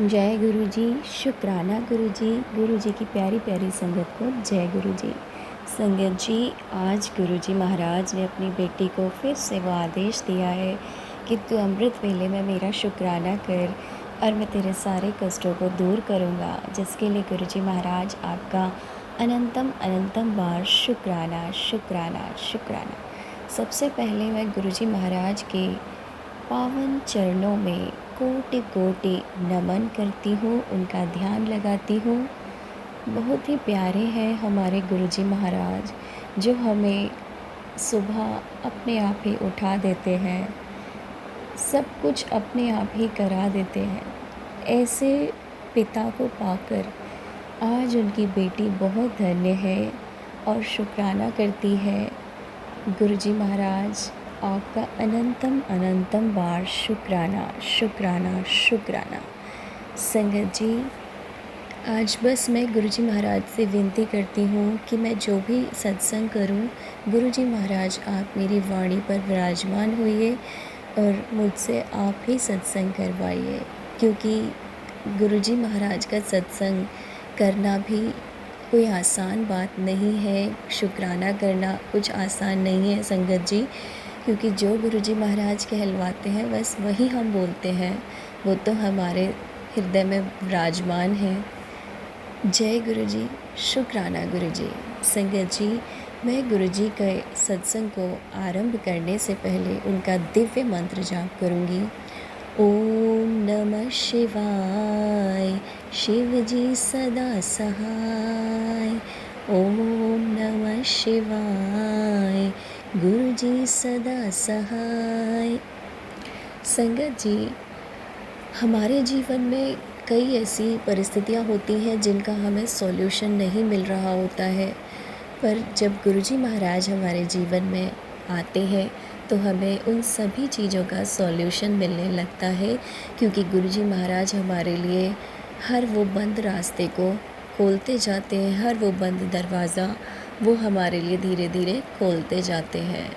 जय गुरु जी। शुक्राना गुरु जी की प्यारी प्यारी संगत को जय गुरु जी। संगत जी, आज गुरु जी महाराज ने अपनी बेटी को फिर से वो आदेश दिया है कि तू अमृत वेले में मेरा शुक्राना कर और मैं तेरे सारे कष्टों को दूर करूँगा, जिसके लिए गुरु जी महाराज आपका अनंतम अनंतम बार शुक्राना शुक्राना शुक्राना। सबसे पहले मैं गुरु जी महाराज के पावन चरणों में कोटि कोटि नमन करती हूँ, उनका ध्यान लगाती हूँ। बहुत ही प्यारे हैं हमारे गुरुजी महाराज, जो हमें सुबह अपने आप ही उठा देते हैं, सब कुछ अपने आप ही करा देते हैं। ऐसे पिता को पाकर आज उनकी बेटी बहुत धन्य है और शुक्राना करती है। गुरुजी महाराज आपका अनंतम अनंतम बार शुक्राना शुक्राना शुक्राना। संगत जी, आज बस मैं गुरुजी महाराज से विनती करती हूँ कि मैं जो भी सत्संग करूँ, गुरुजी महाराज आप मेरी वाणी पर विराजमान होइए और मुझसे आप ही सत्संग करवाइए, क्योंकि गुरुजी महाराज का सत्संग करना भी कोई आसान बात नहीं है। शुक्राना करना कुछ आसान नहीं है संगत जी, क्योंकि जो गुरुजी महाराज कहलवाते हैं बस वही हम बोलते हैं, वो तो हमारे हृदय में विराजमान है। जय गुरुजी, शुक्राना गुरुजी। संगत जी, मैं गुरुजी के सत्संग को आरंभ करने से पहले उनका दिव्य मंत्र जाप करूंगी। ओम नमः शिवाय, शिव जी सदा सहाय। ओम नमः शिवाय, गुरु जी सदा सहाय। संगत जी, हमारे जीवन में कई ऐसी परिस्थितियाँ होती हैं जिनका हमें सॉल्यूशन नहीं मिल रहा होता है, पर जब गुरुजी महाराज हमारे जीवन में आते हैं तो हमें उन सभी चीज़ों का सॉल्यूशन मिलने लगता है, क्योंकि गुरुजी महाराज हमारे लिए हर वो बंद रास्ते को खोलते जाते हैं, हर वो बंद दरवाज़ा वो हमारे लिए धीरे धीरे खोलते जाते हैं।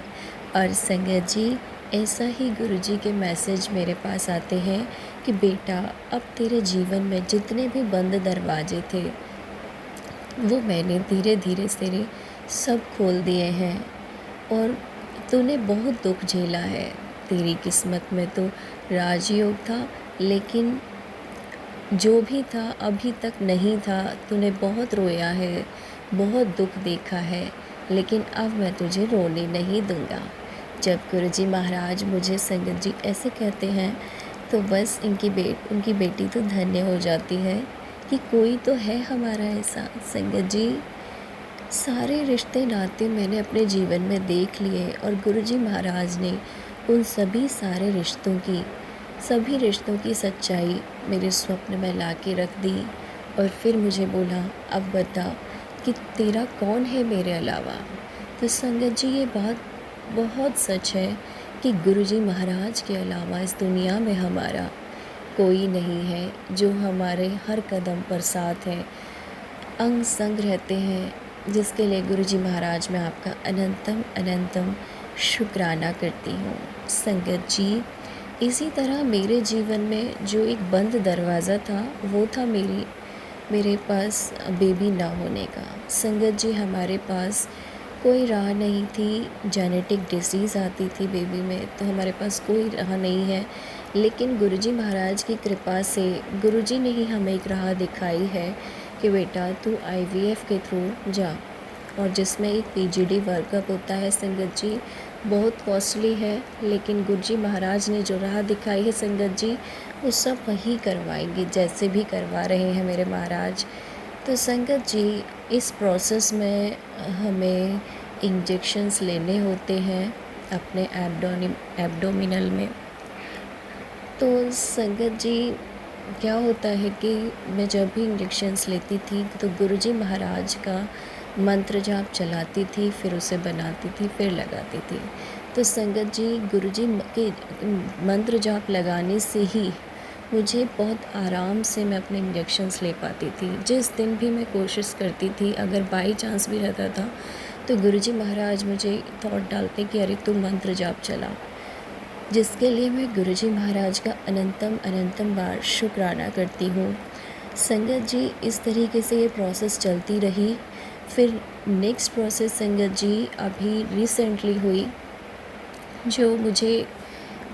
और संगत जी, ऐसा ही गुरुजी के मैसेज मेरे पास आते हैं कि बेटा, अब तेरे जीवन में जितने भी बंद दरवाजे थे वो मैंने धीरे धीरे तेरे सब खोल दिए हैं और तूने बहुत दुख झेला है। तेरी किस्मत में तो राजयोग था, लेकिन जो भी था अभी तक नहीं था। तूने बहुत रोया है, बहुत दुख देखा है, लेकिन अब मैं तुझे रोने नहीं दूंगा। जब गुरुजी महाराज मुझे संगत जी ऐसे कहते हैं तो बस उनकी बेटी तो धन्य हो जाती है कि कोई तो है हमारा ऐसा। संगत जी, सारे रिश्ते नाते मैंने अपने जीवन में देख लिए और गुरुजी महाराज ने उन सभी रिश्तों की सच्चाई मेरे स्वप्न में ला के रख दी और फिर मुझे बोला, अब बता कि तेरा कौन है मेरे अलावा। तो संगत जी, ये बात बहुत सच है कि गुरुजी महाराज के अलावा इस दुनिया में हमारा कोई नहीं है, जो हमारे हर कदम पर साथ हैं, अंग संग रहते हैं, जिसके लिए गुरुजी महाराज मैं आपका अनंतम अनंतम शुक्राना करती हूँ। संगत जी, इसी तरह मेरे जीवन में जो एक बंद दरवाज़ा था वो था मेरे पास बेबी ना होने का। संगत जी, हमारे पास कोई राह नहीं थी। जेनेटिक डिसीज़ आती थी बेबी में, तो हमारे पास कोई राह नहीं है, लेकिन गुरुजी महाराज की कृपा से गुरुजी ने ही हमें एक राह दिखाई है कि बेटा तू IVF के थ्रू जा, और जिसमें एक PGD वर्कअप होता है। संगत जी, बहुत कॉस्टली है, लेकिन गुरुजी महाराज ने जो राह दिखाई है संगत जी, वो सब वही करवाएंगे जैसे भी करवा रहे हैं मेरे महाराज। तो संगत जी, इस प्रोसेस में हमें इंजेक्शन्स लेने होते हैं अपने एब्डोमिनल में। तो संगत जी, क्या होता है कि मैं जब भी इंजेक्शन्स लेती थी तो गुरुजी महाराज का मंत्र जाप चलाती थी, फिर उसे बनाती थी, फिर लगाती थी। तो संगत जी, गुरुजी के मंत्र जाप लगाने से ही मुझे बहुत आराम से मैं अपने इंजेक्शन्स ले पाती थी। जिस दिन भी मैं कोशिश करती थी, अगर बाई चांस भी रहता था तो गुरुजी महाराज मुझे थॉट डालते कि अरे तू मंत्र जाप चला। जिसके लिए मैं गुरुजी महाराज का अनंतम अनंतम बार शुक्राना करती हूँ। संगत जी, इस तरीके से ये प्रोसेस चलती रही। फिर नेक्स्ट प्रोसेस संगत जी अभी रिसेंटली हुई, जो मुझे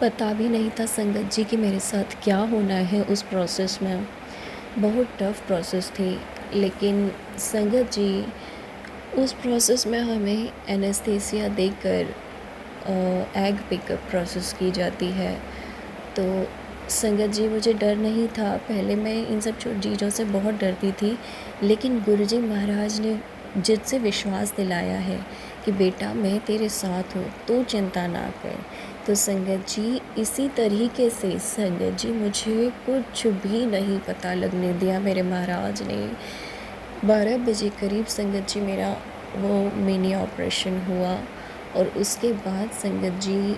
पता भी नहीं था संगत जी कि मेरे साथ क्या होना है उस प्रोसेस में। बहुत टफ़ प्रोसेस थी, लेकिन संगत जी उस प्रोसेस में हमें एनेस्थीसिया देकर एग पिकअप प्रोसेस की जाती है। तो संगत जी, मुझे डर नहीं था, पहले मैं इन सब चीज़ों से बहुत डरती थी, लेकिन गुरुजी महाराज ने जिससे विश्वास दिलाया है कि बेटा मैं तेरे साथ हूँ, तू चिंता ना कर। तो संगत जी इसी तरीके से संगत जी मुझे कुछ भी नहीं पता लगने दिया मेरे महाराज ने। 12 बजे करीब संगत जी मेरा वो मिनी ऑपरेशन हुआ, और उसके बाद संगत जी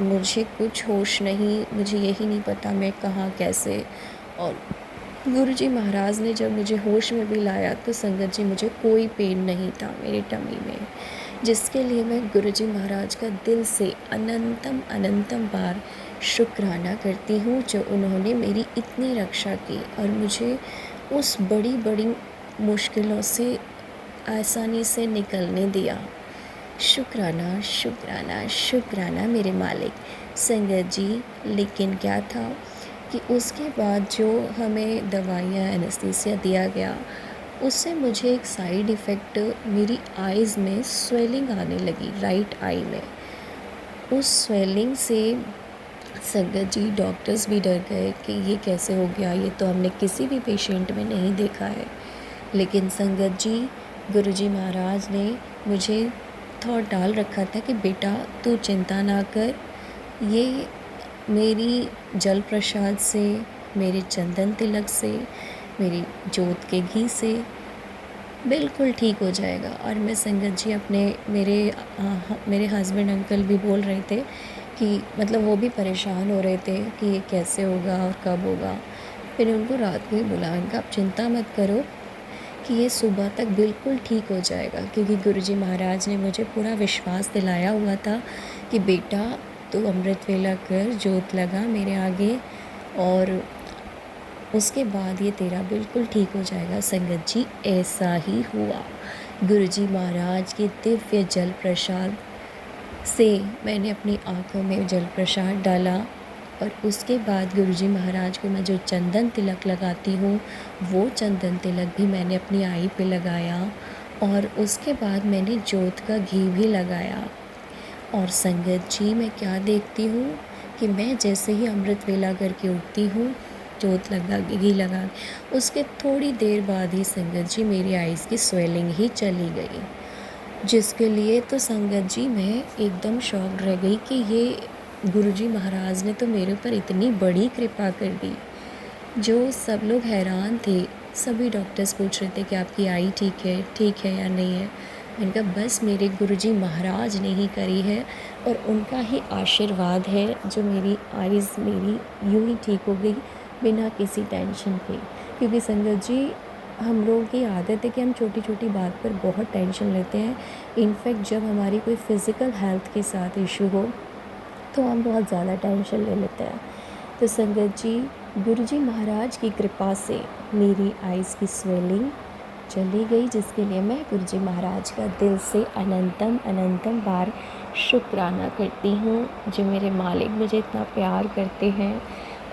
मुझे कुछ होश नहीं, मुझे यही नहीं पता मैं कहाँ कैसे। और गुरुजी महाराज ने जब मुझे होश में भी लाया तो संगत जी मुझे कोई पेन नहीं था मेरे टमी में, जिसके लिए मैं गुरुजी महाराज का दिल से अनंतम अनंतम बार शुक्राना करती हूँ, जो उन्होंने मेरी इतनी रक्षा की और मुझे उस बड़ी बड़ी मुश्किलों से आसानी से निकलने दिया। शुक्राना शुक्राना शुक्राना मेरे मालिक। संगत जी, लेकिन क्या था कि उसके बाद जो हमें दवाइयाँ एनेस्थीसिया दिया गया, उससे मुझे एक साइड इफ़ेक्ट, मेरी आइज़ में स्वेलिंग आने लगी, राइट आई में। उस स्वेलिंग से संगत जी डॉक्टर्स भी डर गए कि ये कैसे हो गया, ये तो हमने किसी भी पेशेंट में नहीं देखा है। लेकिन संगत जी गुरुजी महाराज ने मुझे थॉट डाल रखा था कि बेटा तू चिंता ना कर, ये मेरी जल प्रसाद से, मेरे चंदन तिलक से, मेरी जोत के घी से बिल्कुल ठीक हो जाएगा। और मैं संगत जी अपने मेरे हस्बैंड अंकल भी बोल रहे थे कि मतलब वो भी परेशान हो रहे थे कि ये कैसे होगा और कब होगा। फिर उनको रात को ही बोला, इनका आप चिंता मत करो कि ये सुबह तक बिल्कुल ठीक हो जाएगा, क्योंकि गुरुजी महाराज ने मुझे पूरा विश्वास दिलाया हुआ था कि बेटा तू अमृत वेला कर, जोत लगा मेरे आगे, और उसके बाद ये तेरा बिल्कुल ठीक हो जाएगा। संगत जी ऐसा ही हुआ। गुरुजी महाराज के दिव्य जल प्रसाद से मैंने अपनी आँखों में जल प्रसाद डाला, और उसके बाद गुरुजी महाराज को मैं जो चंदन तिलक लगाती हूँ, वो चंदन तिलक भी मैंने अपनी आई पे लगाया, और उसके बाद मैंने जोत का घी भी लगाया। और संगत जी मैं क्या देखती हूँ कि मैं जैसे ही अमृत वेला करके उठती हूँ, जोत लगा के घी लगा, उसके थोड़ी देर बाद ही संगत जी मेरी आइज़ की स्वेलिंग ही चली गई, जिसके लिए तो संगत जी मैं एकदम शॉक्ड रह गई कि ये गुरुजी महाराज ने तो मेरे ऊपर इतनी बड़ी कृपा कर दी। जो सब लोग हैरान थे, सभी डॉक्टर्स पूछ रहे थे कि आपकी आई ठीक है या नहीं है। मैंने कहा बस मेरे गुरुजी महाराज ने ही करी है, और उनका ही आशीर्वाद है जो मेरी आइज़ मेरी यूँ ही ठीक हो गई बिना किसी टेंशन के। क्योंकि संगत जी हम लोगों की आदत है कि हम छोटी छोटी बात पर बहुत टेंशन लेते हैं। इनफैक्ट जब हमारी कोई फ़िज़िकल हेल्थ के साथ इशू हो तो हम बहुत ज़्यादा टेंशन ले लेते हैं। तो संगत जी गुरुजी महाराज की कृपा से मेरी आइज़ की स्वेलिंग चली गई, जिसके लिए मैं गुरुजी महाराज का दिल से अनंतम अनंतम बार शुक्राना करती हूँ, जो मेरे मालिक मुझे इतना प्यार करते हैं।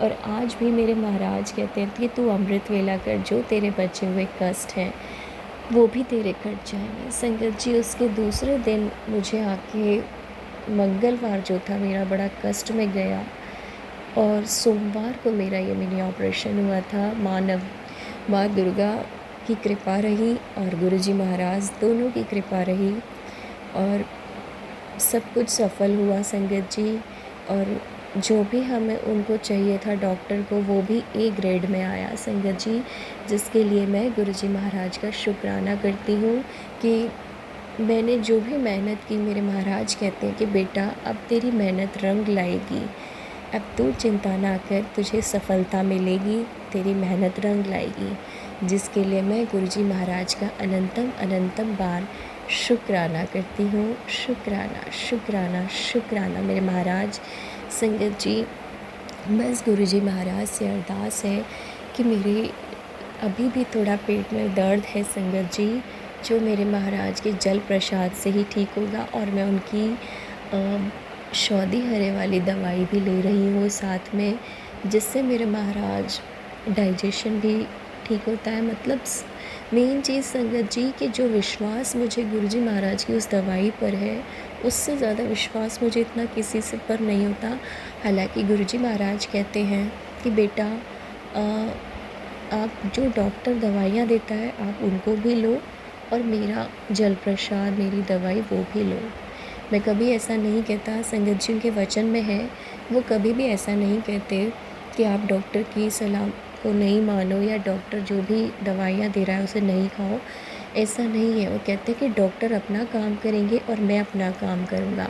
और आज भी मेरे महाराज कहते हैं कि तू अमृत वेला कर, जो तेरे बचे हुए कष्ट हैं वो भी तेरे कट जाएंगे। संगत जी उसके दूसरे दिन मुझे आके मंगलवार जो था मेरा बड़ा कष्ट में गया, और सोमवार को मेरा ये मिनी ऑपरेशन हुआ था। माँ दुर्गा की कृपा रही और गुरुजी महाराज दोनों की कृपा रही, और सब कुछ सफल हुआ संगत जी। और जो भी हमें उनको चाहिए था डॉक्टर को, वो भी ए ग्रेड में आया संगत जी, जिसके लिए मैं गुरुजी महाराज का शुक्राना करती हूँ कि मैंने जो भी मेहनत की, मेरे महाराज कहते हैं कि बेटा अब तेरी मेहनत रंग लाएगी, अब तू चिंता ना कर, तुझे सफलता मिलेगी, तेरी मेहनत रंग लाएगी। जिसके लिए मैं गुरुजी महाराज का अनंतम अनंतम बार शुक्राना करती हूँ। शुक्राना शुक्राना शुक्राना मेरे महाराज, संगत जी, बस गुरुजी महाराज से अरदास है कि मेरे अभी भी थोड़ा पेट में दर्द है संगत जी, जो मेरे महाराज के जल प्रसाद से ही ठीक होगा। और मैं उनकी शौदी हरे वाली दवाई भी ले रही हूँ साथ में, जिससे मेरे महाराज डाइजेशन भी ठीक होता है। मतलब मेन चीज़ संगत जी कि जो विश्वास मुझे गुरुजी महाराज की उस दवाई पर है, उससे ज़्यादा विश्वास मुझे इतना किसी से पर नहीं होता। हालांकि गुरुजी महाराज कहते हैं कि बेटा आप जो डॉक्टर दवाइयाँ देता है आप उनको भी लो, और मेरा जल प्रसाद, मेरी दवाई वो भी लो। मैं कभी ऐसा नहीं कहता, संगत जी उनके वचन में है, वो कभी भी ऐसा नहीं कहते कि आप डॉक्टर की सलाह को नहीं मानो या डॉक्टर जो भी दवाइयाँ दे रहा है उसे नहीं खाओ। ऐसा नहीं है, वो कहते हैं कि डॉक्टर अपना काम करेंगे और मैं अपना काम करूँगा।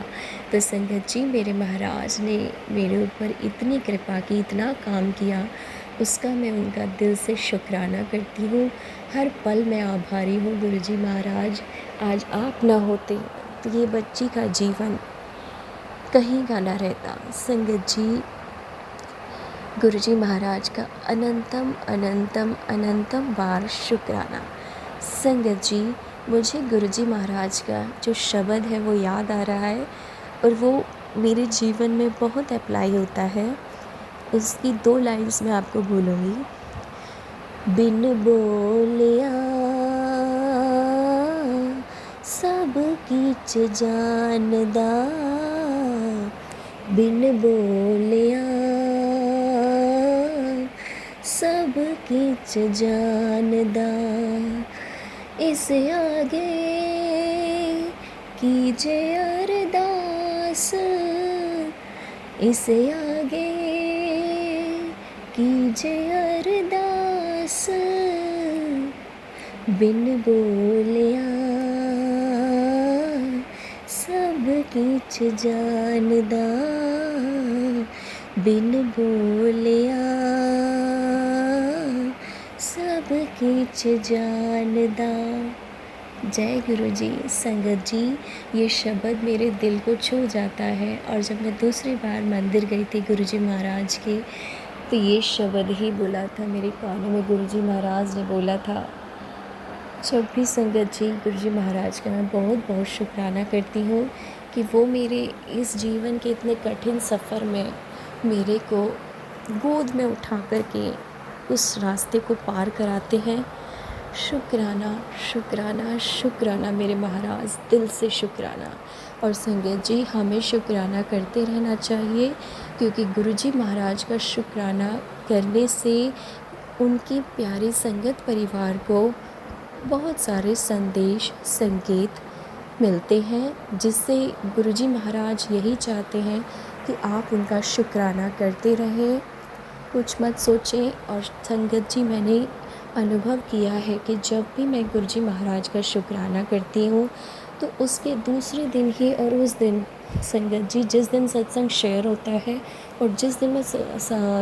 तो संगत जी, मेरे महाराज ने मेरे ऊपर इतनी कृपा की, इतना काम किया, उसका मैं उनका दिल से शुक्राना करती हूँ। हर पल मैं आभारी हूँ गुरुजी महाराज। आज आप ना होते तो ये बच्ची का जीवन कहीं का ना रहता। संगत जी, गुरुजी महाराज का अनंतम अनंतम अनंतम बार शुक्राना। संगत जी, मुझे गुरुजी महाराज का जो शब्द है वो याद आ रहा है, और वो मेरे जीवन में बहुत अप्लाई होता है। उसकी 2 लाइन्स मैं आपको बोलूँगी। बिन बोलिया सब कीच जानदा, बिन बोलिया सब कीच जानदा, इस आगे कीजे अरदास, इस आगे कीजे अरदास, बिन बोलिया सब कीच जानदा, बिन बोलिया सब कीच जानदा। जय गुरु जी। संगत जी, ये शब्द मेरे दिल को छू जाता है। और जब मैं दूसरी बार मंदिर गई थी गुरुजी महाराज के, तो ये शब्द ही बोला था मेरे कानों में, गुरुजी महाराज ने बोला था। जब भी संगत जी, गुरुजी महाराज का मैं बहुत बहुत शुक्राना करती हूँ कि वो मेरे इस जीवन के इतने कठिन सफ़र में मेरे को गोद में उठा कर के उस रास्ते को पार कराते हैं। शुक्राना शुक्राना शुक्राना मेरे महाराज, दिल से शुक्राना। और संगत जी, हमें शुक्राना करते रहना चाहिए, क्योंकि गुरुजी महाराज का शुक्राना करने से उनकी प्यारी संगत परिवार को बहुत सारे संदेश, संकेत मिलते हैं, जिससे गुरुजी महाराज यही चाहते हैं कि आप उनका शुक्राना करते रहें, कुछ मत सोचें। और संगत जी, मैंने अनुभव किया है कि जब भी मैं गुरुजी महाराज का शुक्राना करती हूँ, तो उसके दूसरे दिन ही और उस दिन संगत जी, जिस दिन सत्संग शेयर होता है और जिस दिन मैं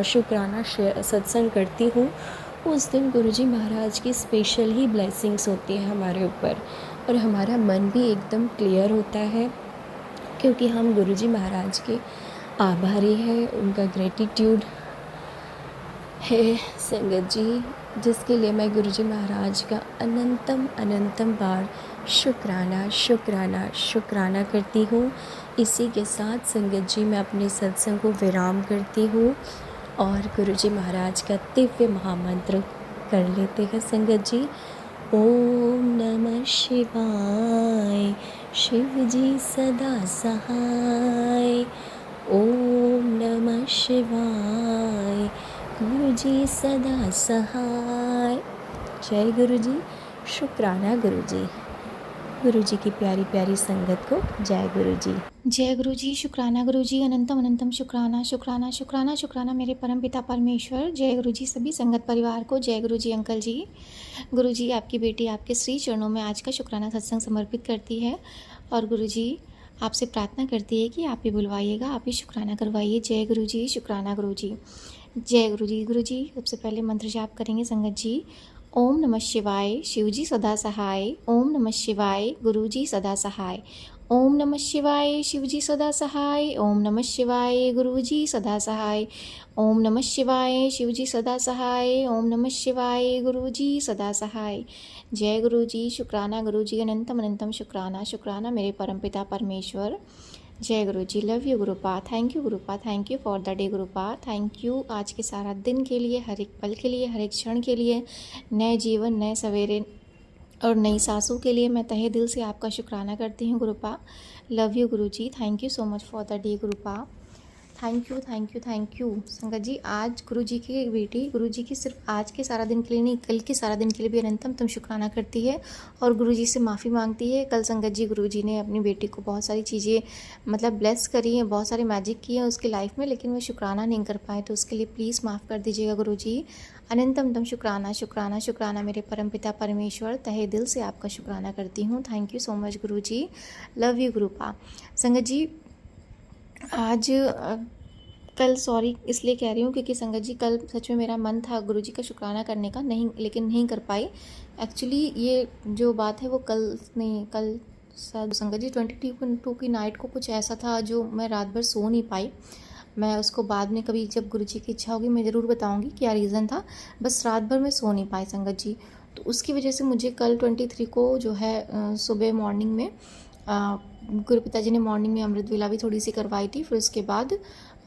शुक्राना सत्संग करती हूँ, उस दिन गुरुजी महाराज की स्पेशल ही ब्लेसिंग्स होती हैं हमारे ऊपर, और हमारा मन भी एकदम क्लियर होता है, क्योंकि हम गुरुजी महाराज के आभारी हैं, उनका ग्रेटिट्यूड है संगत जी, जिसके लिए मैं गुरुजी महाराज का अनंतम अनंतम बार शुक्राना शुक्राना शुक्राना करती हूँ। इसी के साथ संगत जी, मैं अपने सत्संग को विराम करती हूँ और गुरुजी महाराज का दिव्य महामंत्र कर लेते हैं संगत जी। ओम नमः शिवाय, शिव जी सदा सहाय। ओम नमः शिवाय, गुरु जी सदा सहाय। जय गुरु जी। शुक्राना गुरु जी। गुरु जी की प्यारी प्यारी संगत को जय गुरु जी। जय गुरु जी। शुक्राना गुरु जी। अनंतम अनंतम शुक्राना शुक्राना शुक्राना शुक्राना मेरे परम पिता परमेश्वर। जय गुरु जी सभी संगत परिवार को। जय गुरु जी अंकल जी। गुरु जी, आपकी बेटी आपके श्री चरणों में आज का शुक्राना सत्संग समर्पित करती है, और गुरु जी आपसे प्रार्थना करती है कि आप ही बुलवाइएगा, आप ही शुक्राना करवाइए। जय गुरु जी। शुक्राना गुरु जी। जय गुरु जी। गुरु जी, सबसे पहले मंत्र जाप करेंगे संगत जी। ओम नमः शिवाय, शिव जी सदा सहाय। ओम नमः शिवाय, गुरु जी सदा सहाय। ओम नमः शिवाय शिवजी सदा सहाय। ओम नमः शिवाय गुरुजी सदा सहाय। ओम नमः शिवाय शिवजी सदा सहाय। ओम नमः शिवाय गुरुजी सदा सहाय। जय गुरुजी। शुक्राना गुरुजी, अनंतम अनंतम शुक्राना। शुक्राना मेरे परमपिता परमेश्वर। जय Guruji. Love you Gurupa. Thank you Gurupa. Thank you for the day Gurupa. Thank you आज के सारा दिन के लिए, हर एक पल के लिए, हर एक क्षण के लिए, नए जीवन, नए सवेरे और नई सांसों के लिए मैं तहे दिल से आपका शुक्राना करती हूँ Gurupa. Love you Guruji. Thank you so much for the day Gurupa. Thank you thank you thank you संगत जी। आज गुरुजी की बेटी गुरुजी की सिर्फ आज के सारा दिन के लिए नहीं, कल के सारा दिन के लिए भी अनंतम शुक्राना करती है और गुरुजी से माफ़ी मांगती है। कल संगत जी गुरुजी ने अपनी बेटी को बहुत सारी चीज़ें मतलब ब्लेस करी हैं, बहुत सारे मैजिक किए हैं उसकी लाइफ में, लेकिन वो शुक्राना नहीं कर पाए, तो उसके लिए प्लीज़ माफ़ कर दीजिएगा गुरुजी। अनंतम शुक्राना शुक्राना शुक्राना मेरे परमपिता परमेश्वर। तहे दिल से आपका शुक्राना करती हूँ। Thank you so much Guruji. Love you Gurupa. संगत जी आज कल सॉरी इसलिए कह रही हूँ क्योंकि संगत जी कल सच में मेरा मन था गुरुजी का शुक्राना करने का, नहीं लेकिन नहीं कर पाई। एक्चुअली ये जो बात है वो कल नहीं, कल संगत जी 22 की नाइट को कुछ ऐसा था जो मैं रात भर सो नहीं पाई। मैं उसको बाद में कभी जब गुरुजी की इच्छा होगी मैं ज़रूर बताऊँगी क्या रीज़न था। बस रात भर मैं सो नहीं पाई संगत जी, तो उसकी वजह से मुझे कल 23 को जो है सुबह मॉर्निंग में गुरु पिताजी ने मॉर्निंग में अमृत वेला भी थोड़ी सी करवाई थी। फिर उसके बाद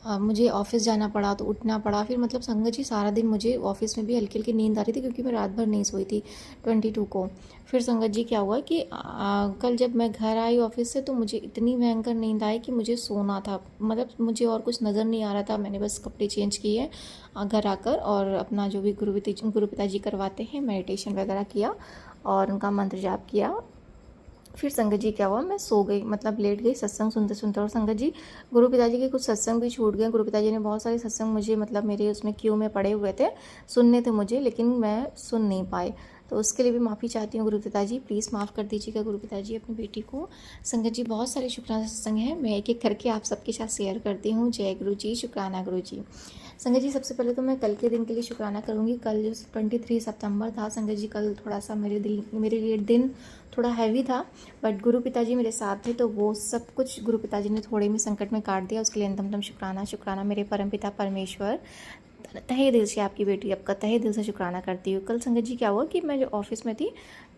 मुझे ऑफिस जाना पड़ा, तो उठना पड़ा। फिर मतलब संगत जी सारा दिन मुझे ऑफिस में भी हल्की हल्की नींद आ रही थी क्योंकि मैं रात भर नहीं सोई थी 22 को। फिर संगत जी क्या हुआ कि कल जब मैं घर आई ऑफिस से तो मुझे इतनी भयंकर नींद आई कि मुझे सोना था, मतलब मुझे और कुछ नज़र नहीं आ रहा था। मैंने बस कपड़े चेंज किए घर आकर और अपना जो भी गुरु पिताजी करवाते हैं मेडिटेशन वगैरह किया और उनका मंत्र जाप किया। फिर संगत जी क्या हुआ, मैं सो गई, मतलब लेट गई सत्संग सुनते सुनते। और संगत जी गुरु पिताजी के कुछ सत्संग भी छूट गए। गुरु पिताजी ने बहुत सारे सत्संग मुझे मतलब मेरे उसमें क्यू में पड़े हुए थे, सुनने थे मुझे, लेकिन मैं सुन नहीं पाई। तो उसके लिए भी माफ़ी चाहती हूँ गुरु पिताजी, प्लीज़ माफ़ कर दीजिएगा गुरु पिताजी अपनी बेटी को। संगत जी बहुत सारे शुक्राना सत्संग हैं, मैं एक एक करके आप सबके साथ शेयर करती हूँ। जय गुरु जी। शुक्राना गुरु जी। संगत जी सबसे पहले तो मैं कल के दिन के लिए शुक्राना करूँगी। कल जो 23 सितंबर था संगत जी, कल थोड़ा सा मेरे लिए दिन थोड़ा हैवी था, बट गुरु पिताजी मेरे साथ थे, तो वो सब कुछ गुरु पिताजी ने थोड़े में संकट में काट दिया। उसके लिए अंतम शुक्राना शुक्राना मेरे परमपिता परमेश्वर। तहे दिल से आपकी बेटी आपका तहे दिल से शुक्राना करती हूँ। कल संगत जी क्या हुआ कि मैं जो ऑफिस में थी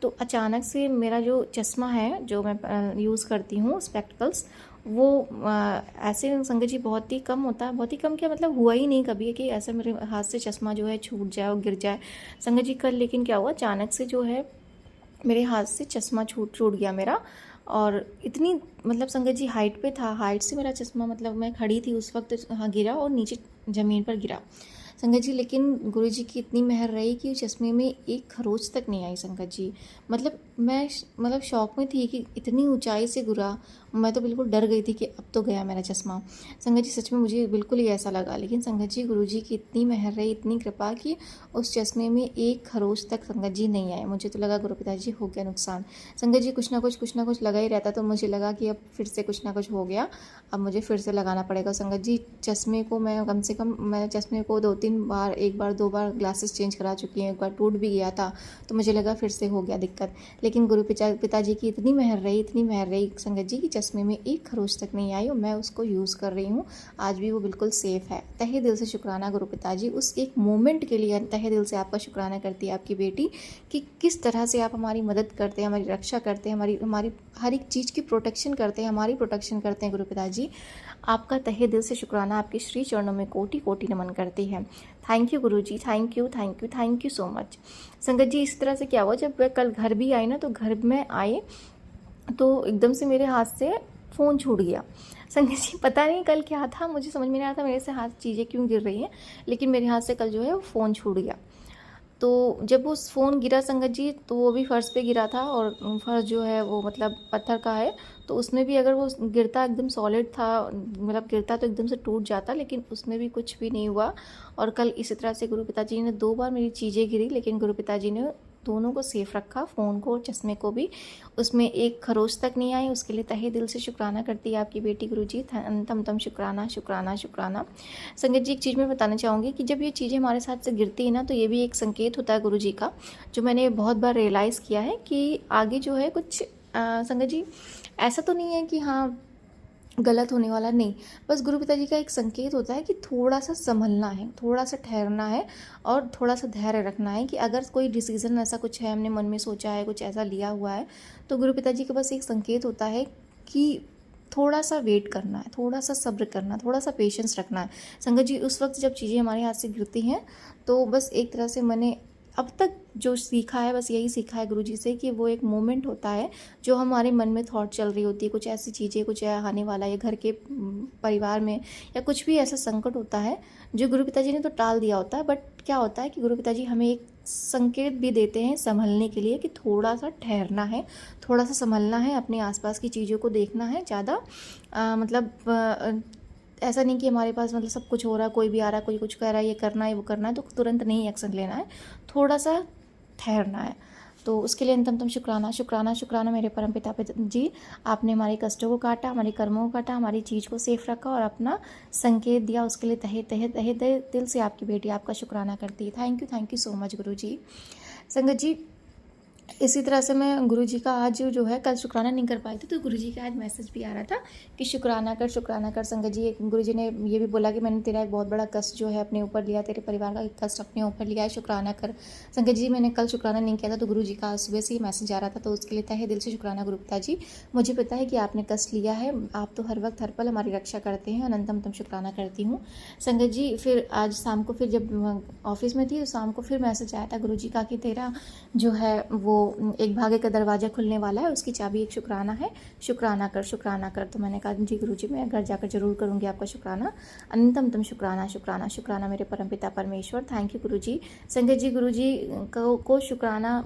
तो अचानक से मेरा जो चश्मा है जो मैं यूज़ करती हूँ स्पेक्टिकल्स, वो ऐसे संगत जी बहुत ही कम होता है, बहुत ही कम क्या मतलब हुआ ही नहीं कभी कि ऐसे मेरे हाथ से चश्मा जो है छूट जाए और गिर जाए संगत जी। कल लेकिन क्या हुआ अचानक से जो है मेरे हाथ से चश्मा छूट गया मेरा, और इतनी मतलब संगत जी हाइट पे था, हाइट से मेरा चश्मा मतलब मैं खड़ी थी उस वक्त, हाँ गिरा और नीचे ज़मीन पर गिरा संगत जी। लेकिन गुरु जी की इतनी मेहर रही कि चश्मे में एक खरोच तक नहीं आई संगत जी। मतलब मैं मतलब शौक में थी कि इतनी ऊंचाई से गिरा, मैं तो बिल्कुल डर गई थी कि अब तो गया मेरा चश्मा संगत जी। सच में मुझे बिल्कुल ही ऐसा लगा, लेकिन संगत जी गुरु जी की इतनी मेहर रही, इतनी कृपा कि उस चश्मे में एक खरोच तक संगत जी नहीं आए। मुझे तो लगा गुरु पिताजी हो गया नुकसान संगत जी, कुछ ना कुछ लगा ही रहता, तो मुझे लगा कि अब फिर से कुछ ना कुछ हो गया, अब मुझे फिर से लगाना पड़ेगा संगत जी। चश्मे को मैं कम से कम मैं चश्मे को 2-3 बार, एक बार 2 बार ग्लासेस चेंज करा चुकी हैं, एक बार टूट भी गया था, तो मुझे लगा फिर से हो गया दिक्कत। लेकिन गुरु पिताजी की इतनी मेहर रही संगत जी की चश्मे में एक खरोच तक नहीं आई और मैं उसको यूज़ कर रही हूँ, आज भी वो बिल्कुल सेफ़ है। तहे दिल से शुक्राना गुरु पिताजी, उस एक मोमेंट के लिए तहे दिल से आपका शुक्राना करती है आपकी बेटी कि किस तरह से आप हमारी मदद करते हैं, हमारी रक्षा करते हैं, हमारी हर एक चीज़ की प्रोटेक्शन करते हैं, हमारी प्रोटेक्शन करते हैं गुरु पिताजी। आपका तहे दिल से शुक्राना आपके श्री चरणों में कोटि कोटि नमन करती है। Thank you Guruji, thank you so much. संगत जी इस तरह से क्या हुआ, जब मैं कल घर भी आई ना, तो घर में आए तो एकदम से मेरे हाथ से फ़ोन छूट गया संगत जी। पता नहीं कल क्या था, मुझे समझ में नहीं आया था मेरे से हाथ चीज़ें क्यों गिर रही हैं, लेकिन मेरे हाथ से कल जो है वो फ़ोन छूट गया। तो जब वो फ़ोन गिरा संगत जी, तो वो भी फ़र्श पे गिरा था, और फ़र्श जो है वो मतलब पत्थर का है, तो उसमें भी अगर वो गिरता एकदम सॉलिड था, मतलब गिरता तो एकदम से टूट जाता, लेकिन उसमें भी कुछ भी नहीं हुआ। और कल इसी तरह से गुरु पिताजी ने 2 बार मेरी चीज़ें गिरी, लेकिन गुरु पिताजी ने दोनों को सेफ रखा, फ़ोन को और चश्मे को भी, उसमें एक खरोच तक नहीं आई। उसके लिए तहे दिल से शुक्राना करती है आपकी बेटी गुरुजी। तम शुक्राना शुक्राना शुक्राना। संगत जी एक चीज़ मैं बताना चाहूँगी कि जब ये चीज़ें हमारे साथ से गिरती है ना, तो ये भी एक संकेत होता है गुरुजी का, जो मैंने बहुत बार रियलाइज़ किया है कि आगे जो है कुछ संगत जी ऐसा तो नहीं है कि हाँ गलत होने वाला, नहीं, बस गुरु पिताजी का एक संकेत होता है कि थोड़ा सा संभलना है, थोड़ा सा ठहरना है और थोड़ा सा धैर्य रखना है कि अगर कोई डिसीज़न ऐसा कुछ है, हमने मन में सोचा है, कुछ ऐसा लिया हुआ है, तो गुरु पिताजी का बस एक संकेत होता है कि थोड़ा सा वेट करना है, थोड़ा सा सब्र करना है, थोड़ा सा पेशेंस रखना है। संगत जी, उस वक्त जब चीज़ें हमारे हाथ से गिरती हैं तो बस एक तरह से मैंने अब तक जो सीखा है, बस यही सीखा है गुरुजी से कि वो एक मोमेंट होता है जो हमारे मन में थॉट चल रही होती है, कुछ ऐसी चीज़ें, कुछ आने वाला या घर के परिवार में या कुछ भी ऐसा संकट होता है जो गुरु पिताजी ने तो टाल दिया होता है, बट क्या होता है कि गुरु पिताजी हमें एक संकेत भी देते हैं संभलने के लिए कि थोड़ा सा ठहरना है, थोड़ा सा संभलना है, अपने आसपास की चीज़ों को देखना है, ज़्यादा ऐसा नहीं कि हमारे पास मतलब सब कुछ हो रहा है, कोई भी आ रहा है, कोई कुछ कह रहा है, ये करना है, वो करना है, तो तुरंत नहीं एक्शन लेना है, थोड़ा सा ठहरना है। तो उसके लिए अंतम शुक्राना, शुक्राना, शुक्राना मेरे परमपिता जी, आपने हमारे कष्टों को काटा, हमारे कर्मों को काटा, हमारी चीज़ को सेफ रखा और अपना संकेत दिया, उसके लिए तहे तहे तहे दिल से आपकी बेटी आपका शुक्राना करती है। थैंक यू सो मच गुरु जी। संगत जी, इसी तरह से मैं गुरुजी का आज जो है कल शुक्राना नहीं कर पाई थी, तो गुरुजी का आज मैसेज भी आ रहा था कि शुक्राना कर संगत जी। गुरुजी ने ये भी बोला कि मैंने तेरा एक बहुत बड़ा कष्ट जो है अपने ऊपर लिया, तेरे परिवार का एक कष्ट अपने ऊपर लिया है, शुक्राना कर संगत जी। मैंने कल शुक्राना नहीं किया था, तो गुरुजी का आज सुबह से ही मैसेज आ रहा था, तो उसके लिए तहे दिल से शुक्राना गुरु पिता जी। मुझे पता है कि आपने कष्ट लिया है, आप तो हर वक्त हर पल हमारी रक्षा करते हैं, अनंतम शुक्राना करती हूँ संगत जी। फिर आज शाम को, फिर जब ऑफिस में थी तो शाम को फिर मैसेज आया था गुरुजी का कि तेरा जो है वो एक भागे का दरवाज़ा खुलने वाला है, उसकी चाबी एक शुक्राना है, शुक्राना कर। तो मैंने कहा जी गुरुजी, मैं घर जाकर जरूर करूँगी आपका शुक्राना, अनंतम शुक्राना, शुक्राना, शुक्राना मेरे परमपिता परमेश्वर। थैंक यू गुरुजी। संगत जी, गुरुजी को शुक्राना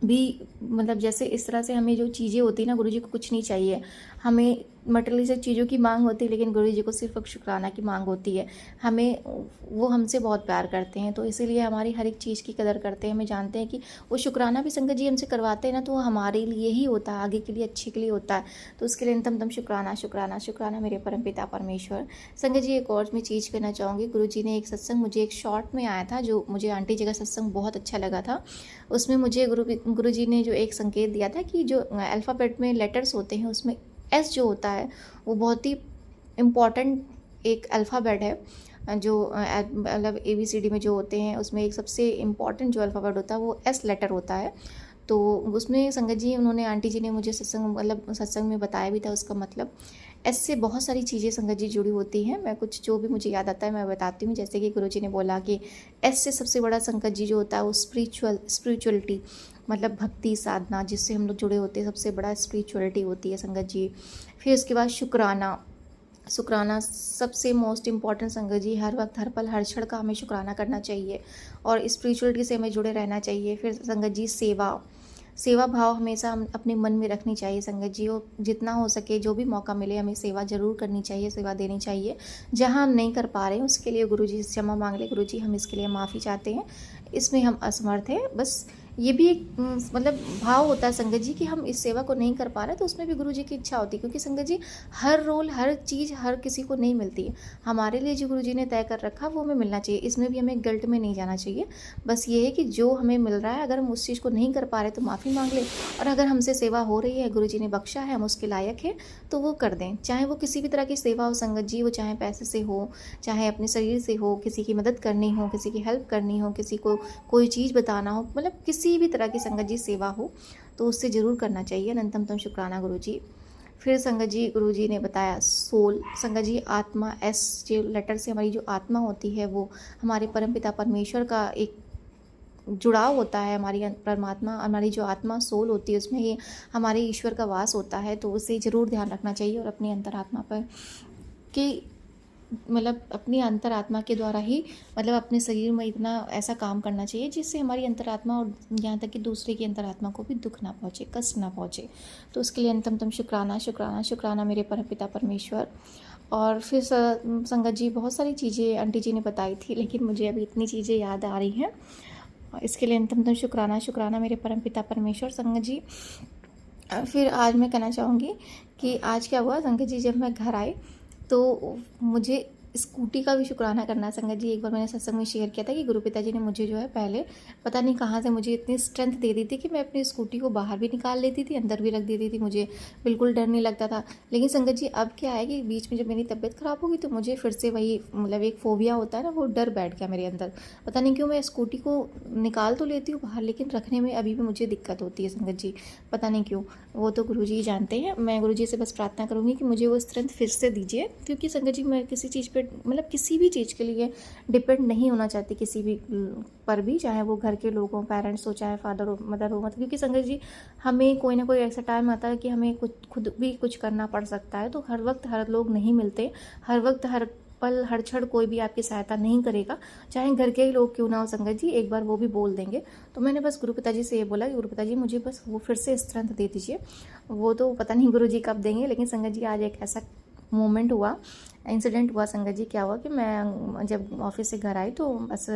भी मतलब जैसे इस तरह से हमें जो चीज़ें होती है ना, गुरुजी को कुछ नहीं चाहिए, हमें मटेरियलिस्टिक चीज़ों की मांग होती है, लेकिन गुरुजी को सिर्फ शुक्राना की मांग होती है। हमें वो हमसे बहुत प्यार करते हैं, तो इसीलिए हमारी हर एक चीज़ की कदर करते हैं। हमें जानते हैं कि वो शुक्राना भी संगत जी हमसे करवाते हैं ना, तो वो हमारे लिए ही होता है, आगे के लिए, अच्छे के लिए होता है। तो उसके लिए तम शुक्राना, शुक्राना, शुक्राना मेरे परमपिता परमेश्वर। संगत जी, एक और मैं चीज़ करना चाहूँगी, गुरुजी ने एक सत्संग मुझे एक शॉर्ट में आया था, जो मुझे आंटी जी का सत्संग बहुत अच्छा लगा था। उसमें मुझे गुरुजी ने जो एक संकेत दिया था कि जो अल्फ़ाबेट में लेटर्स होते हैं, उसमें एस जो होता है वो बहुत ही इम्पॉर्टेंट एक अल्फ़ाबेट है, जो मतलब ABCD में जो होते हैं उसमें एक सबसे इम्पॉर्टेंट जो अल्फ़ाबेट होता है वो एस लेटर होता है। तो उसमें संगत जी, उन्होंने आंटी जी ने मुझे सत्संग में बताया भी था उसका मतलब। एस से बहुत सारी चीज़ें संगत जी जुड़ी होती हैं, मैं कुछ जो भी मुझे याद आता है मैं बताती हूँ। जैसे कि गुरुजी ने बोला कि एस से सबसे बड़ा संगत जी जो होता है वो स्पिरिचुअलिटी, मतलब भक्ति साधना, जिससे हम लोग जुड़े होते हैं, सबसे बड़ा स्पिरिचुअलिटी होती है संगत जी। फिर उसके बाद शुक्राना सबसे मोस्ट इम्पॉर्टेंट संगत जी, हर वक्त हर पल हर क्षण का हमें शुक्राना करना चाहिए और स्पिरिचुअलिटी से हमें जुड़े रहना चाहिए। फिर संगत जी, सेवा भाव हमेशा हम अपने मन में रखनी चाहिए संगत जी, और जितना हो सके जो भी मौका मिले हमें सेवा जरूर करनी चाहिए, सेवा देनी चाहिए। जहाँ हम नहीं कर पा रहे हैं उसके लिए गुरुजी से क्षमा मांग ले, गुरुजी हम इसके लिए माफ़ी चाहते हैं, इसमें हम असमर्थ हैं। बस ये भी एक मतलब भाव होता है संगत जी कि हम इस सेवा को नहीं कर पा रहे, तो उसमें भी गुरुजी की इच्छा होती है, क्योंकि संगत जी हर रोल, हर चीज़ हर किसी को नहीं मिलती है। हमारे लिए जो गुरुजी ने तय कर रखा वो हमें मिलना चाहिए, इसमें भी हमें गिल्ट में नहीं जाना चाहिए। बस ये है कि जो हमें मिल रहा है, अगर हम उस चीज़ को नहीं कर पा रहे तो माफ़ी मांग लें, और अगर हमसे सेवा हो रही है, गुरुजी ने बख्शा है, हम उसके लायक हैं, तो वो कर दें। चाहे वो किसी भी तरह की सेवा हो संगत जी, वो चाहे पैसे से हो, चाहे अपने शरीर से हो, किसी की मदद करनी हो, किसी की हेल्प करनी हो, किसी को कोई चीज़ बताना हो, मतलब किसी भी तरह की संगत जी सेवा हो तो उससे ज़रूर करना चाहिए। अनंतम शुक्राना गुरुजी। फिर संगत जी, गुरुजी ने बताया सोल, संगत जी आत्मा, एस जो लेटर से हमारी जो आत्मा होती है वो हमारे परमपिता परमेश्वर का एक जुड़ाव होता है। हमारी परमात्मा, हमारी जो आत्मा सोल होती है उसमें ये हमारे ईश्वर का वास होता है, तो उसे ज़रूर ध्यान रखना चाहिए और अपनी अंतरात्मा पर कि मतलब अपनी अंतरात्मा के द्वारा ही मतलब अपने शरीर में इतना ऐसा काम करना चाहिए जिससे हमारी अंतरात्मा और यहाँ तक कि दूसरे की अंतरात्मा को भी दुख ना पहुँचे, कष्ट ना पहुँचे। तो उसके लिए अंतम शुक्राना, शुक्राना, शुक्राना मेरे परमपिता परमेश्वर। और फिर संगत जी, बहुत सारी चीज़ें आंटी जी ने बताई थी, लेकिन मुझे अभी इतनी चीज़ें याद आ रही हैं, इसके लिए अंतम शुक्राना, शुक्राना मेरे परमपिता परमेश्वर। संगत जी, फिर आज मैं कहना चाहूँगी कि आज क्या हुआ संगत जी, जब मैं घर आई तो मुझे स्कूटी का भी शुक्राना करना है संगत जी। एक बार मैंने सत्संग में शेयर किया था कि गुरु पिताजी ने मुझे जो है पहले पता नहीं कहाँ से मुझे इतनी स्ट्रेंथ दे दी थी कि मैं अपनी स्कूटी को बाहर भी निकाल लेती थी, अंदर भी रख देती थी, मुझे बिल्कुल डर नहीं लगता था। लेकिन संगत जी अब क्या है कि बीच में जब मेरी तबीयत ख़राब होगी तो मुझे फिर से वही मतलब एक फोबिया होता है ना, वो डर बैठ गया मेरे अंदर। पता नहीं क्यों मैं स्कूटी को निकाल तो लेती हूँ बाहर, लेकिन रखने में अभी भी मुझे दिक्कत होती है संगत जी, पता नहीं क्यों। वो तो गुरुजी ही जानते हैं। मैं गुरुजी से बस प्रार्थना करूँगी कि मुझे वो स्ट्रेंथ फिर से दीजिए, क्योंकि संगत जी मैं किसी चीज़ पे मतलब किसी भी चीज़ के लिए डिपेंड नहीं होना चाहती, किसी भी पर भी, चाहे वो घर के लोग हों, पेरेंट्स हो, चाहे फादर हो, मदर हो, मतलब क्योंकि संगत जी हमें कोई ना कोई ऐसा टाइम आता है कि हमें कुछ खुद भी कुछ करना पड़ सकता है। तो हर वक्त हर लोग नहीं मिलते, हर वक्त हर पल हर क्षण कोई भी आपकी सहायता नहीं करेगा, चाहे घर के ही लोग क्यों ना हो संगत जी, एक बार वो भी बोल देंगे। तो मैंने बस गुरु पिताजी से ये बोला कि गुरु पिताजी मुझे बस वो फिर से स्ट्रेंथ दे दीजिए। वो तो पता नहीं गुरु जी कब देंगे, लेकिन संगत जी आज एक ऐसा मोमेंट हुआ, इंसिडेंट हुआ संगत जी। क्या हुआ कि मैं जब ऑफिस से घर आई तो बस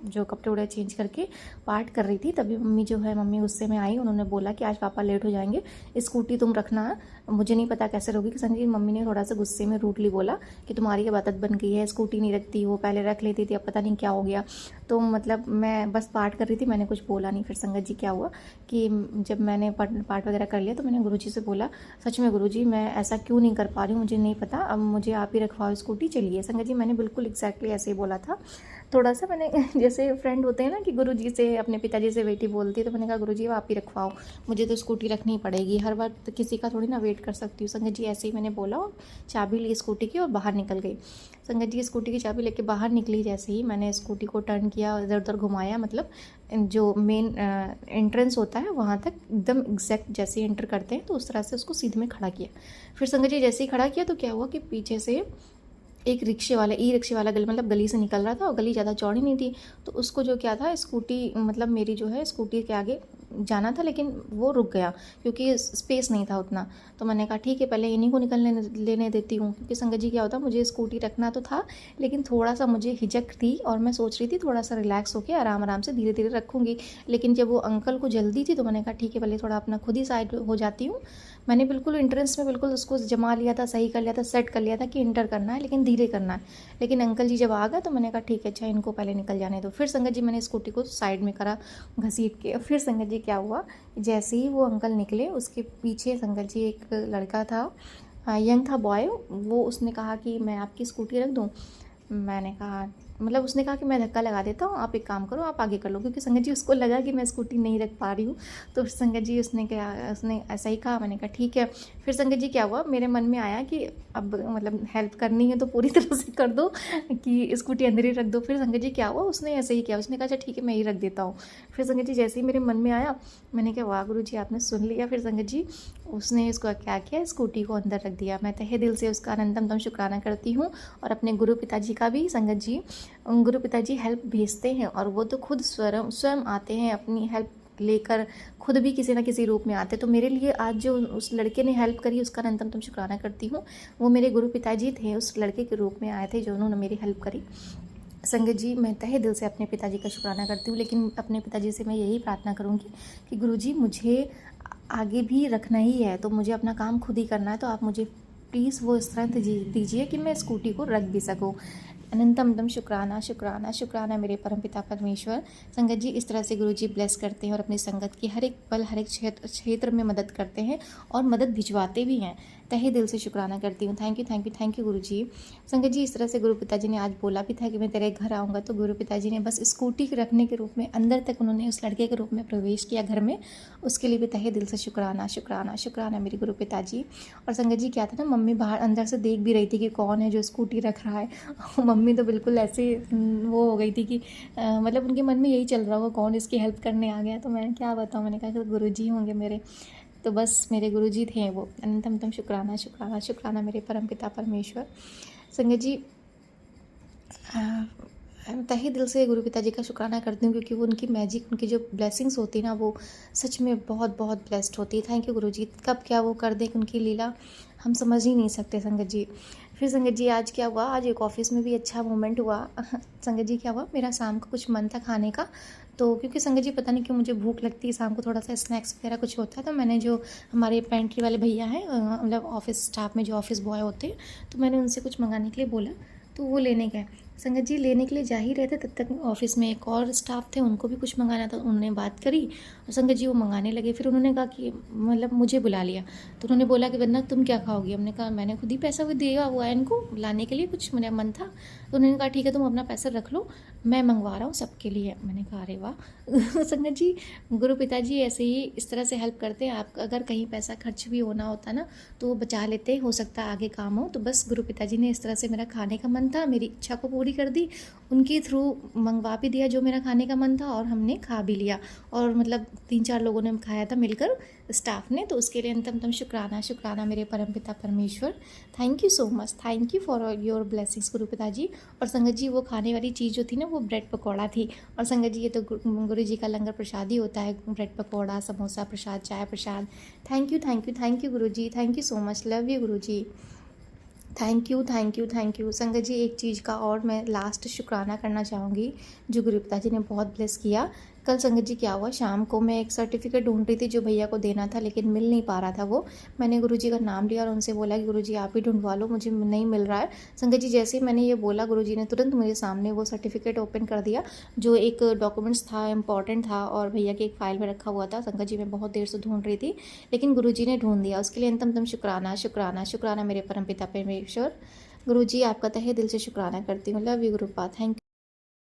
जो कपड़े वपड़े चेंज करके पाठ कर रही थी, तभी मम्मी गुस्से में आई। उन्होंने बोला कि आज पापा लेट हो जाएंगे, स्कूटी तुम रखना। मुझे नहीं पता कैसे रोगी कि संजय मम्मी ने थोड़ा सा गुस्से में रूडली बोला कि तुम्हारी अब आदत बन गई है, स्कूटी नहीं रखती हो, पहले रख लेती थी, अब पता नहीं क्या हो गया। तो मतलब मैं बस पाठ कर रही थी, मैंने कुछ बोला नहीं। फिर संगत जी क्या हुआ कि जब मैंने पाठ वगैरह कर लिया तो मैंने गुरुजी से बोला, सच में गुरुजी मैं ऐसा क्यों नहीं कर पा रही हूँ, मुझे नहीं पता, अब मुझे आप ही रखवाओ स्कूटी, चलिए। संगत जी मैंने बिल्कुल एग्जैक्टली ऐसे ही बोला था। थोड़ा सा मैंने जैसे फ्रेंड होते हैं ना कि गुरुजी से अपने पिताजी से बेटी बोलती है, तो मैंने कहा गुरुजी आप ही रखवाओ, मुझे तो स्कूटी रखनी पड़ेगी, हर बार तो किसी का थोड़ी ना वेट कर सकती हूँ। संगत जी ऐसे ही मैंने बोला और चाबी ली स्कूटी की और बाहर निकल गई। संगत जी स्कूटी की चाबी लेके बाहर निकली, जैसे ही मैंने स्कूटी को टर्न किया, इधर उधर घुमाया, मतलब जो मेन एंट्रेंस होता है वहाँ तक एकदम एग्जैक्ट जैसे ही एंटर करते हैं तो उस तरह से उसको सीधे में खड़ा किया। फिर संगत जी जैसे ही खड़ा किया तो क्या हुआ कि पीछे से एक ई रिक्शे वाला गली से निकल रहा था, और गली ज़्यादा चौड़ी नहीं थी, तो उसको जो क्या था स्कूटी मतलब मेरी जो है स्कूटी के आगे जाना था, लेकिन वो रुक गया क्योंकि स्पेस नहीं था उतना। तो मैंने कहा ठीक है पहले इन्हीं को निकलने लेने देती हूँ, क्योंकि संगत जी क्या होता मुझे स्कूटी रखना तो था, लेकिन थोड़ा सा मुझे हिचक थी और मैं सोच रही थी थोड़ा सा रिलैक्स होकर आराम आराम से धीरे धीरे रखूँगी। लेकिन जब वो अंकल को जल्दी थी तो मैंने कहा ठीक है पहले थोड़ा अपना खुद ही साइड हो जाती हूँ। मैंने बिल्कुल इंट्रेंस में बिल्कुल उसको जमा लिया था, सही कर लिया था, सेट कर लिया था कि इंटर करना है लेकिन धीरे करना है। लेकिन अंकल जी जब आ गए तो मैंने कहा ठीक है अच्छा इनको पहले निकल जाने दो। फिर संगत जी मैंने स्कूटी को साइड में करा घसीट के। फिर संगत जी क्या हुआ, जैसे ही वो अंकल निकले उसके पीछे संगत जी एक लड़का था, यंग था बॉय, वो उसने कहा कि मैं आपकी स्कूटी रख दूँ। मैंने कहा मतलब उसने कहा कि मैं धक्का लगा देता हूँ, आप एक काम करो आप आगे कर लो, क्योंकि संगत जी उसको लगा कि मैं स्कूटी नहीं रख पा रही हूँ। तो संगत जी उसने ऐसा ही कहा। मैंने कहा ठीक है। फिर संगत जी क्या हुआ, मेरे मन में आया कि अब मतलब हेल्प करनी है तो पूरी तरह से कर दो कि स्कूटी अंदर ही रख दो। फिर संगत जी क्या हुआ, उसने ऐसे ही किया, उसने कहा अच्छा ठीक है मैं ही रख देता हूँ। फिर संगत जी जैसे ही मेरे मन में आया मैंने कहा वाह गुरु जी आपने सुन लिया। फिर संगत जी उसने इसको क्या किया, स्कूटी को अंदर रख दिया। मैं तहे दिल से उसका अनंतम शुक्राना करती हूँ, और अपने गुरु पिताजी का भी। संगत जी गुरु पिताजी हेल्प भेजते हैं और वो तो खुद स्वयं आते हैं अपनी हेल्प लेकर, खुद भी किसी ना किसी रूप में आते। तो मेरे लिए आज जो उस लड़के ने हेल्प करी उसका अनंतम शुक्राना करती हूँ। वो मेरे गुरु पिताजी थे, उस लड़के के रूप में आए थे जो उन्होंने मेरी हेल्प करी। संगत जी मैं तहे दिल से अपने पिताजी का शुक्राना करती हूँ, लेकिन अपने पिताजी से मैं यही प्रार्थना करूँगी कि गुरुजी मुझे आगे भी रखना ही है, तो मुझे अपना काम खुद ही करना है, तो आप मुझे प्लीज़ वो स्ट्रेंथ दीजिए कि मैं स्कूटी को रख भी सकूँ। अनंतम शुक्राना शुक्राना शुक्राना मेरे परमपिता परमेश्वर। संगत जी इस तरह से गुरुजी ब्लेस करते हैं और अपनी संगत की हर एक पल हर एक क्षेत्र में मदद करते हैं और मदद भिजवाते भी हैं। तहे दिल से शुक्राना करती हूँ। थैंक यू गुरुजी। संगत जी इस तरह से गुरु पिताजी ने आज बोला भी था कि मैं तेरे घर आऊँगा, तो गुरु पिताजी ने बस स्कूटी रखने के रूप में अंदर तक उन्होंने उस लड़के के रूप में प्रवेश किया घर में, उसके लिए भी तहे दिल से शुक्राना शुक्राना शुक्राना मेरे गुरु पिताजी। और संगत जी क्या था ना, मम्मी बाहर अंदर से देख भी रही थी कि कौन है जो स्कूटी रख रहा है। मम्मी तो बिल्कुल ऐसे वो हो गई थी कि मतलब उनके मन में यही चल रहा होगा कौन इसकी हेल्प करने आ गया। तो मैंने क्या बताऊँ, मैंने कहा कि गुरुजी होंगे मेरे, तो बस मेरे गुरुजी थे वो। अनंतम शुक्राना शुक्राना शुक्राना मेरे परमपिता परमेश्वर। संगत जी तहे दिल से गुरु पिताजी का शुक्राना करती हूँ, क्योंकि वो उनकी मैजिक, उनकी जो ब्लेसिंग्स होती है ना, वो सच में बहुत बहुत ब्लेस्ड होती है। थैंक यू गुरु जी। कब क्या वो कर दें, उनकी लीला हम समझ ही नहीं सकते संगत जी। फिर संगत जी आज क्या हुआ, आज एक ऑफिस में भी अच्छा मोमेंट हुआ। संगत जी क्या हुआ, मेरा शाम को कुछ मन था खाने का, तो क्योंकि संगत जी पता नहीं क्यों मुझे भूख लगती है शाम को, थोड़ा सा स्नैक्स वगैरह कुछ होता है, तो मैंने जो हमारे पेंट्री वाले भैया हैं मतलब ऑफिस स्टाफ में जो ऑफिस बॉय होते हैं, तो मैंने उनसे कुछ मंगाने के लिए बोला। तो वो लेने गए। संगत जी लेने के लिए जा ही रहे थे, तब तक ऑफिस में एक और स्टाफ थे, उनको भी कुछ मंगाना था। उन्होंने बात करी और संगत जी वो मंगाने लगे। फिर उन्होंने कहा कि मतलब मुझे बुला लिया, तो उन्होंने बोला कि वरना तुम क्या खाओगी। हमने कहा मैंने खुद ही पैसा भी दिया हुआ है इनको लाने के लिए, कुछ मेरा मन था। तो उन्होंने कहा ठीक है, तुम अपना पैसा रख लो, मैं मंगवा रहा हूँ सबके लिए। मैंने कहा अरे वाह। संगत जी गुरु पिताजी ऐसे ही इस तरह से हेल्प करते हैं। आप अगर कहीं पैसा खर्च भी होना होता ना तो वो बचा लेते हैं, हो सकता है आगे काम हो। तो बस गुरु पिताजी ने इस तरह से, मेरा खाने का मन था, मेरी इच्छा को पूरी कर दी, उनके थ्रू मंगवा भी दिया जो मेरा खाने का मन था, और हमने खा भी लिया। और मतलब 3-4 लोगों ने खाया था मिलकर, स्टाफ ने। तो उसके लिए अंतम शुक्राना शुक्राना मेरे परमपिता परमेश्वर। Thank you so much, thank you for your blessings गुरु पिताजी। और संगत जी वो खाने वाली चीज़ जो थी ना वो ब्रेड पकौड़ा थी। और संगत जी ये तो गुरु जी का लंगर प्रसाद ही होता है, ब्रेड पकौड़ा, समोसा प्रसाद, चाय प्रसाद। Thank you thank you thank you Guru ji, thank you so much, love you Guru ji. Thank you thank you thank you. संगत जी एक चीज़ का और मैं लास्ट शुक्राना करना चाहूँगी जो गुरु पिताजी ने बहुत ब्लेस किया। कल संगत जी क्या हुआ, शाम को मैं एक सर्टिफिकेट ढूंढ रही थी जो भैया को देना था, लेकिन मिल नहीं पा रहा था वो। मैंने गुरु जी का नाम लिया और उनसे बोला कि गुरु जी आप ही ढूंढवा लो, मुझे नहीं मिल रहा है। संगत जी जैसे ही मैंने ये बोला, गुरु जी ने तुरंत मेरे सामने वो सर्टिफिकेट ओपन कर दिया जो एक डॉक्यूमेंट्स था, इंपॉर्टेंट था और भैया की एक फ़ाइल में रखा हुआ था। संगत जी मैं बहुत देर से ढूंढ रही थी, लेकिन गुरु जी ने ढूंढ दिया। उसके लिए अंतम शुक्राना शुक्राना शुक्राना मेरे परमपिता परमेश्वर। गुरु जी आपका तहे दिल से शुक्राना करती हूँ। Love you Gurupa, thank you.